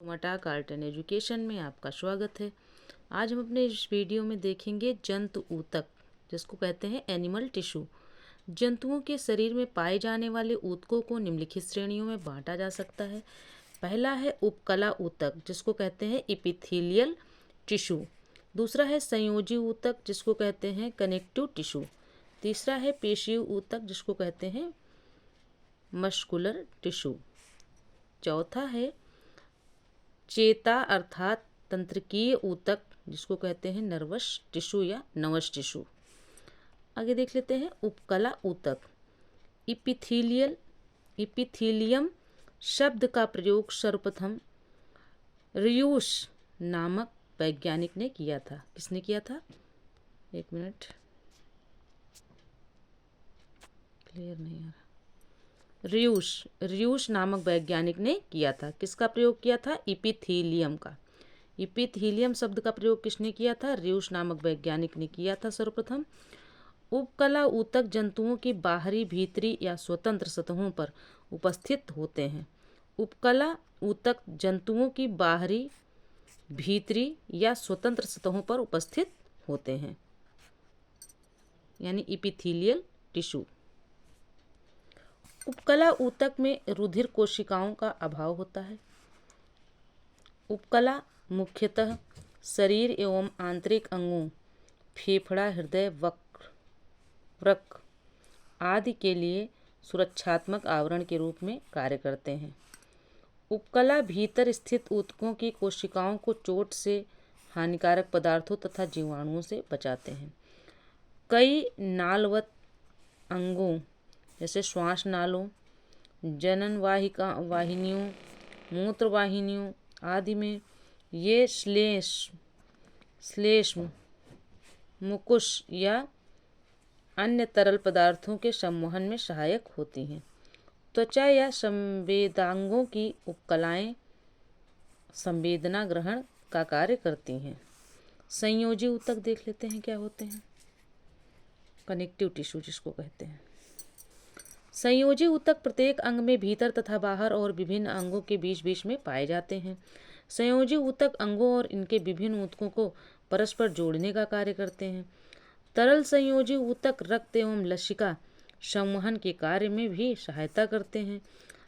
मटा carton education में आपका स्वागत है। आज हम अपने इस वीडियो में देखेंगे जंतु ऊतक, जिसको कहते हैं एनिमल टिश्यू। जंतुओं के शरीर में पाए जाने वाले ऊतकों को निम्नलिखित श्रेणियों में बांटा जा सकता है। पहला है उपकला ऊतक, जिसको कहते हैं इपिथेलियल टिश्यू। दूसरा है संयोजी ऊतक, जिसको कहते हैं कनेक्टिव टिश्यू। तीसरा है पेशीय ऊतक, जिसको कहते हैं मस्कुलर टिश्यू। चौथा है चेता अर्थात तंत्रिकीय ऊतक, जिसको कहते हैं नर्वस टिश्यू या नर्वस टिश्यू। आगे देख लेते हैं उपकला ऊतक। इपिथीलियम शब्द का प्रयोग सर्वप्रथम रियूस नामक वैज्ञानिक ने किया था। किसने किया था? एक मिनट, क्लियर नहीं आ रहा। रियूस नामक वैज्ञानिक ने किया था। किसका प्रयोग किया था? इपिथीलियम का। इपिथीलियम शब्द का प्रयोग किसने किया था? रियूस नामक वैज्ञानिक ने किया था सर्वप्रथम। उपकला ऊतक जंतुओं की बाहरी, भीतरी या स्वतंत्र सतहों पर उपस्थित होते हैं। उपकला ऊतक जंतुओं की बाहरी, भीतरी या स्वतंत्र सतहों पर उपस्थित होते हैं, यानी इपिथेलियल टिश्यू। उपकला ऊतक में रुधिर कोशिकाओं का अभाव होता है। उपकला मुख्यतः शरीर एवं आंतरिक अंगों, फेफड़ा, हृदय, वृक्क आदि के लिए सुरक्षात्मक आवरण के रूप में कार्य करते हैं। उपकला भीतर स्थित ऊतकों की कोशिकाओं को चोट से, हानिकारक पदार्थों तथा जीवाणुओं से बचाते हैं। कई नालवत अंगों जैसे श्वास नालों, जनन वाहिनियों, मूत्र वाहिनियों आदि में ये श्लेष्म, मुकुश या अन्य तरल पदार्थों के संवहन में सहायक होती हैं। त्वचा या संवेदांगों की उपकलाएं संवेदना ग्रहण का कार्य करती हैं। संयोजी ऊतक देख लेते हैं क्या होते हैं। कनेक्टिव टिश्यू जिसको कहते हैं। संयोजी ऊतक प्रत्येक अंग में भीतर तथा बाहर और विभिन्न अंगों के बीच बीच में पाए जाते हैं। संयोजी ऊतक अंगों और इनके विभिन्न ऊतकों को परस्पर जोड़ने का कार्य करते हैं। तरल संयोजी ऊतक रक्त एवं लसिका संवहन के कार्य में भी सहायता करते हैं।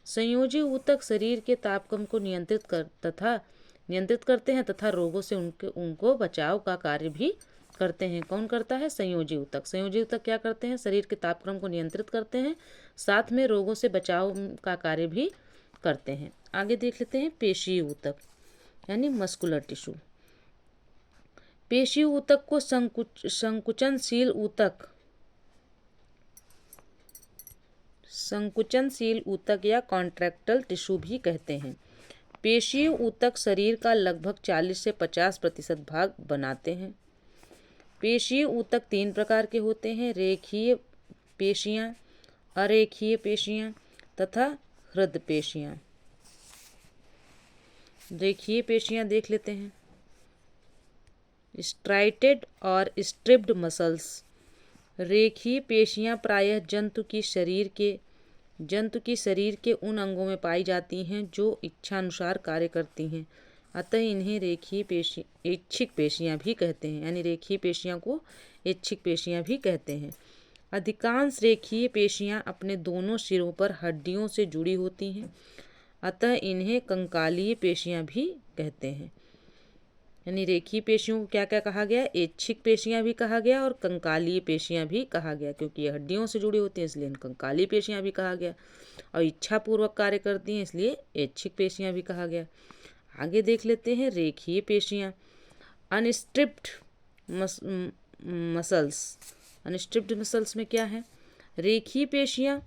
संयोजी ऊतक शरीर के तापक्रम को नियंत्रित करते हैं तथा रोगों से उनको बचाव का कार्य भी करते हैं। कौन करता है? संयोजी ऊतक। संयोजी ऊतक क्या करते हैं? शरीर के तापक्रम को नियंत्रित करते हैं, साथ में रोगों से बचाव का कार्य भी करते हैं। आगे देख लेते हैं पेशीय ऊतक, यानी मस्कुलर टिश्यू। पेशीय ऊतक को संकुचनशील ऊतक या कॉन्ट्रैक्टाइल टिश्यू भी कहते हैं। पेशीय ऊतक शरीर का लगभग 40 से 50% भाग बनाते हैं। पेशीय ऊतक 3 प्रकार के होते हैं: रेखीय पेशियाँ, अरेखीय पेशियाँ तथा हृद पेशियाँ। रेखीय पेशियाँ देख लेते हैं। स्ट्राइटेड और स्ट्रिप्ड मसल्स। रेखीय पेशियाँ प्रायः जंतु की शरीर के उन अंगों में पाई जाती हैं जो इच्छानुसार कार्य करती हैं, अतः इन्हें ऐच्छिक पेशियाँ भी कहते हैं, यानी रेखीय पेशियाँ को ऐच्छिक पेशियाँ भी कहते हैं। अधिकांश रेखीय पेशियाँ अपने दोनों सिरों पर हड्डियों से जुड़ी होती हैं, अतः इन्हें कंकालीय पेशियाँ भी कहते हैं। यानी रेखीय पेशियों को क्या क्या कहा गया? ऐच्छिक पेशियाँ भी कहा गया और कंकालीय पेशियाँ भी कहा गया, क्योंकि ये हड्डियों से जुड़ी होती हैं इसलिए इन्हें कंकालीय पेशियाँ भी कहा गया, और इच्छापूर्वक कार्य करती हैं इसलिए ऐच्छिक पेशियाँ भी कहा गया। आगे देख लेते हैं रेखीय पेशियाँ। अनस्ट्रिप्ड मसल्स में क्या है? रेखीय पेशियाँ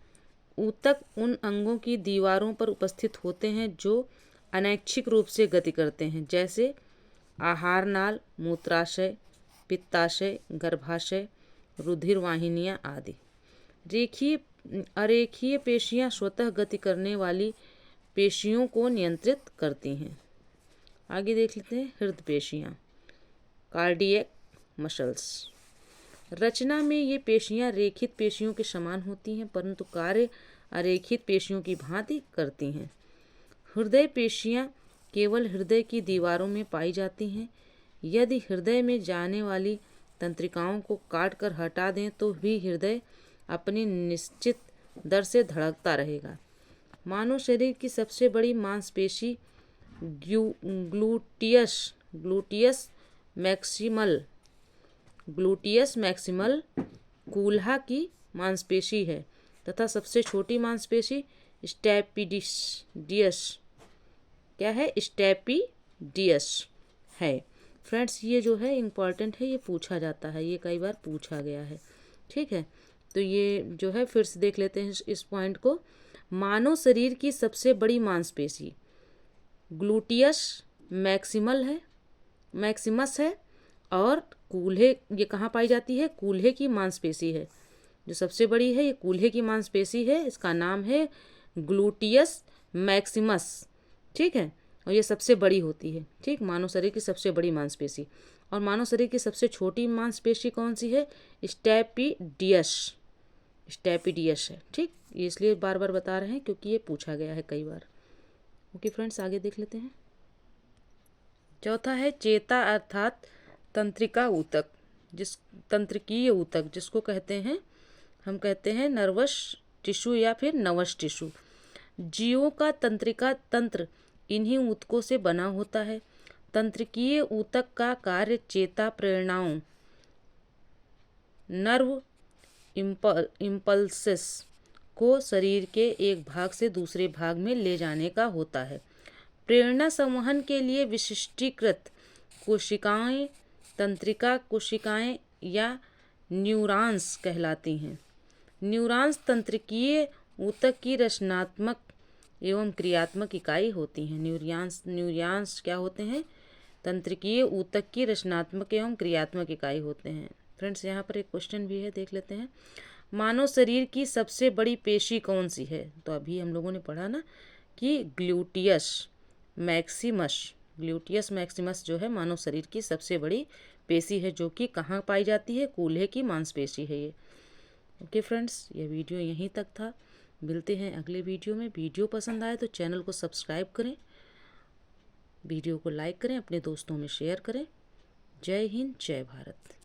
ऊतक उन अंगों की दीवारों पर उपस्थित होते हैं जो अनैच्छिक रूप से गति करते हैं, जैसे आहार नाल, मूत्राशय, पित्ताशय, गर्भाशय, रुधिर वाहिनियाँ आदि। अरेखीय पेशियाँ स्वतः गति करने वाली पेशियों को नियंत्रित करती हैं। आगे देख लेते हैं हृद पेशियाँ, कार्डियक मसल्स। रचना में ये पेशियाँ रेखित पेशियों के समान होती हैं, परंतु कार्य अरेखित पेशियों की भांति करती हैं। हृदय पेशियाँ केवल हृदय की दीवारों में पाई जाती हैं। यदि हृदय में जाने वाली तंत्रिकाओं को काट कर हटा दें तो भी हृदय अपनी निश्चित दर से धड़कता रहेगा। मानव शरीर की सबसे बड़ी मांसपेशी ग्लूटियस मैक्सिमल कूल्हा की मांसपेशी है तथा सबसे छोटी मांसपेशी स्टेपिडियस है। फ्रेंड्स, ये जो है इम्पॉर्टेंट है, ये पूछा जाता है, ये कई बार पूछा गया है। ठीक है, तो ये जो है फिर से देख लेते हैं इस पॉइंट को। मानव शरीर की सबसे बड़ी मांसपेशी ग्लूटियस मैक्सिमस है और कूल्हे, ये कहाँ पाई जाती है? कूल्हे की मांसपेशी है जो सबसे बड़ी है, ये कूल्हे की मांसपेशी है, इसका नाम है ग्लूटियस मैक्सिमस। ठीक है, और ये सबसे बड़ी होती है। ठीक, मानव शरीर की सबसे बड़ी मांसपेशी। और मानव शरीर की सबसे छोटी मांसपेशी कौन सी है? स्टेपिडियस है। ठीक, ये इसलिए बार बार बता रहे हैं क्योंकि ये पूछा गया है कई बार। ओके फ्रेंड्स, आगे देख लेते हैं। चौथा है चेता अर्थात तंत्रिका ऊतक, तंत्रिकीय ऊतक जिसको कहते हैं, हम कहते हैं नर्वस टिश्यू या फिर नर्वस टिश्यू। जीवों का तंत्रिका तंत्र इन्हीं ऊतकों से बना होता है। तंत्रिकीय ऊतक का कार्य चेता प्रेरणाओं नर्व इम्पल्सेस को शरीर के एक भाग से दूसरे भाग में ले जाने का होता है। प्रेरणा संवहन के लिए विशिष्टीकृत कोशिकाएं तंत्रिका कोशिकाएं या न्यूरॉन्स कहलाती हैं। न्यूरॉन्स तंत्रिकीय ऊतक की रचनात्मक एवं क्रियात्मक इकाई होती हैं। न्यूरॉन्स क्या होते हैं? तंत्रिकीय ऊतक की रचनात्मक एवं क्रियात्मक इकाई होते हैं। फ्रेंड्स, यहाँ पर एक क्वेश्चन भी है, देख लेते हैं। मानव शरीर की सबसे बड़ी पेशी कौन सी है? तो अभी हम लोगों ने पढ़ा ना कि ग्लूटियस मैक्सिमस जो है मानव शरीर की सबसे बड़ी पेशी है, जो कि कहाँ पाई जाती है? कूल्हे की मांसपेशी है ये। ओके फ्रेंड्स, ये वीडियो यहीं तक था। मिलते हैं अगले वीडियो में। वीडियो पसंद आए तो चैनल को सब्सक्राइब करें, वीडियो को लाइक करें, अपने दोस्तों में शेयर करें। जय हिंद, जय भारत।